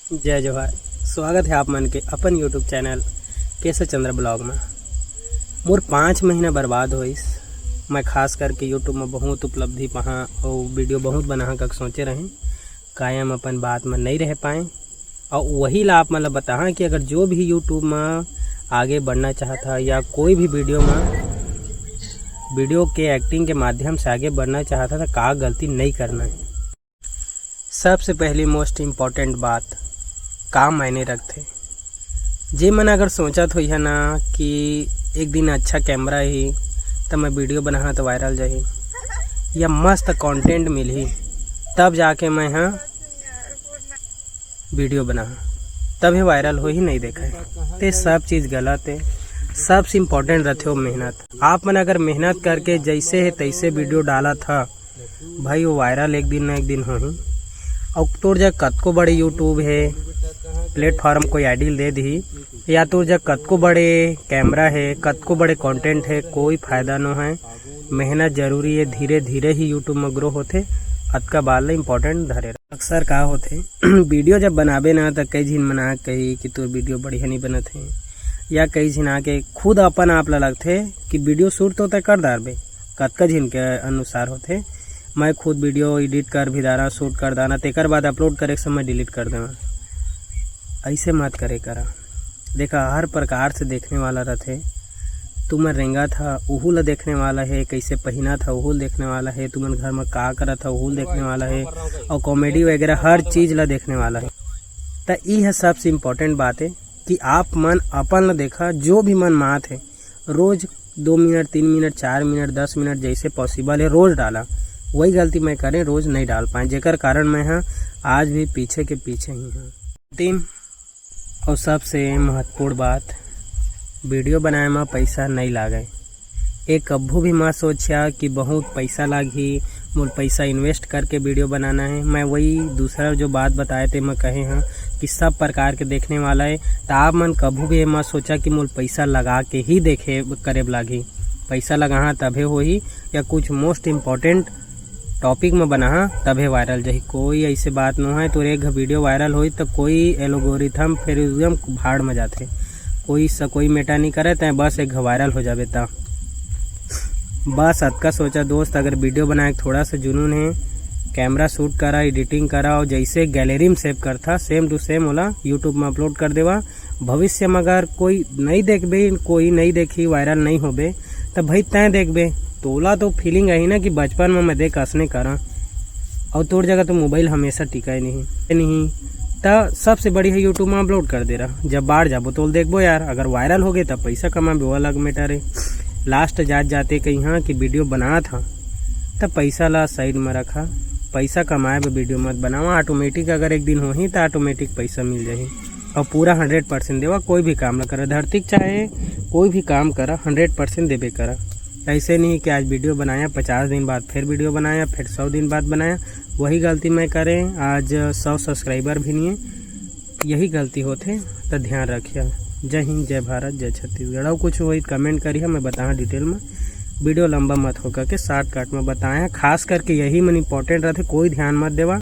जय जोहार। स्वागत है आप मन के अपन यूट्यूब चैनल केशव चंद्र ब्लॉग में। मोर 5 महीना बर्बाद होइस। मैं खास करके यूट्यूब में बहुत उपलब्धि पहा और वीडियो बहुत बना का सोचे रहें, कायम अपन बात में नहीं रह पाए। और वही ला आप मतलब बता कि अगर जो भी यूट्यूब में आगे बढ़ना चाहता या कोई भी वीडियो के एक्टिंग के माध्यम से आगे बढ़ना चाहता था, का गलती नहीं करना है। सबसे पहली मोस्ट इम्पॉर्टेंट बात, काम मायने रखते। जे मन अगर सोचा तो यह ना कि एक दिन अच्छा कैमरा ही तब मैं वीडियो बना तो वायरल जाही या मस्त कंटेंट मिली तब जाके मैं हाँ वीडियो बना तभी वायरल हो ही नहीं देखा है। तो सब चीज़ गलत है। सबसे इम्पोर्टेंट रहते हो मेहनत। आप मन अगर मेहनत करके जैसे है तैसे वीडियो डाला था भाई, वो वायरल एक दिन ना एक दिन हो ही। और तोर जब कतको बड़े यूट्यूब है प्लेटफॉर्म कोई आइडियल दे दी या तो जब कतको बड़े कैमरा है, कतको बड़े कंटेंट है, कोई फायदा न है। मेहनत जरूरी है। धीरे धीरे ही यूट्यूब में ग्रो होते। अतका बाल इम्पोर्टेंट धरे। अक्सर का होते वीडियो जब बनाबे ना तो कई झिन मना कही कि तोर वीडियो बढ़िया नहीं बनत है, या कई झिन आके खुद अपन आप ला लगथे कि वीडियो शूट तो तय कर डारबे। कतका झिन के अनुसार होते। मैं खुद वीडियो एडिट कर भी डारा, शूट कर डारा, तेकर बाद अपलोड करे समय डिलीट कर देना। ऐसे मत करे करा। देखा हर प्रकार से देखने वाला रहते। तुमन रेंगा था उहू ला देखने वाला है, कैसे पहना था उहू देखने वाला है, तुमन घर में का करा था उहू देखने वाला है, और कॉमेडी वगैरह हर चीज़ ला देखने वाला है। तो यह सबसे इम्पोर्टेंट बात है कि आप मन अपन ला देखा, जो भी मन मात है रोज़ 2 मिनट 3 मिनट 4 मिनट 10 मिनट जैसे पॉसिबल है रोज़ डाला। वही गलती मैं करें रोज़ नहीं डाल पाए, जेकर कारण मैं हाँ आज भी पीछे के पीछे ही हूँ। टीम और सबसे महत्वपूर्ण बात, वीडियो बनाए में पैसा नहीं लागे। एक कभी भी मत सोचा कि बहुत पैसा लागी, मोल पैसा इन्वेस्ट करके वीडियो बनाना है। मैं वही दूसरा जो बात बताए थे मैं कहे हैं कि सब प्रकार के देखने वाला है। तो आप मन कभी भी मत सोचा कि मोल पैसा लगा के ही देखे करे लागी। पैसा लगा तभे हो ही, या कुछ मोस्ट इम्पोर्टेंट टॉपिक में बना तभे वायरल जाही। कोई ऐसे बात न है तो एक वीडियो वायरल होई तो कोई एल्गोरिथम फिर एकदम भाड़ में जाते। कोई मेटा नहीं करे तो बस एक वायरल हो जावे। ता बस अतका सोचा दोस्त, अगर वीडियो बनाए थोड़ा सा जुनून है, कैमरा शूट करा, एडिटिंग करा और जैसे गैलरी में सेव करता सेम टू सेम होला यूट्यूब में अपलोड कर देवा। भविष्य में अगर कोई नहीं देखबे, कोई नहीं देखी, वायरल नहीं होबे तो भाई तय देखबे। तोला तो फीलिंग आई ना कि बचपन में मैं देख असने करा, और तोर जगह तो मोबाइल हमेशा टिकाए नहीं तो सबसे बड़ी है यूट्यूब में अपलोड कर दे रहा। जब बाढ़ जाबो तो देखबो यार, अगर वायरल हो गए तब पैसा कमाबे, वो अलग मैटर है। लास्ट जाते कहीं हाँ कि वीडियो बना था तब पैसा ला साइड में रखा, पैसा कमाए वीडियो मत बनावा। ऑटोमेटिक अगर एक दिन हो ही तो ऑटोमेटिक पैसा मिल जाए। और पूरा 100% देवा। कोई भी काम ना करा, धरती चाहे कोई भी काम करा 100% देवे करा। ऐसे नहीं कि आज वीडियो बनाया 50 दिन बाद फिर वीडियो बनाया, फिर 100 दिन बाद बनाया। वही गलती मैं करें। आज 100 सब्सक्राइबर भी नहीं है, यही गलती होते। तो ध्यान रखिए। जय हिंद, जय भारत, जय छत्तीसगढ़। और कुछ वही कमेंट करिए, मैं बताया डिटेल में। वीडियो लंबा मत होकर के शॉर्टकट में बताया। खास करके यही मन इम्पोर्टेंट रहते, कोई ध्यान मत देवा।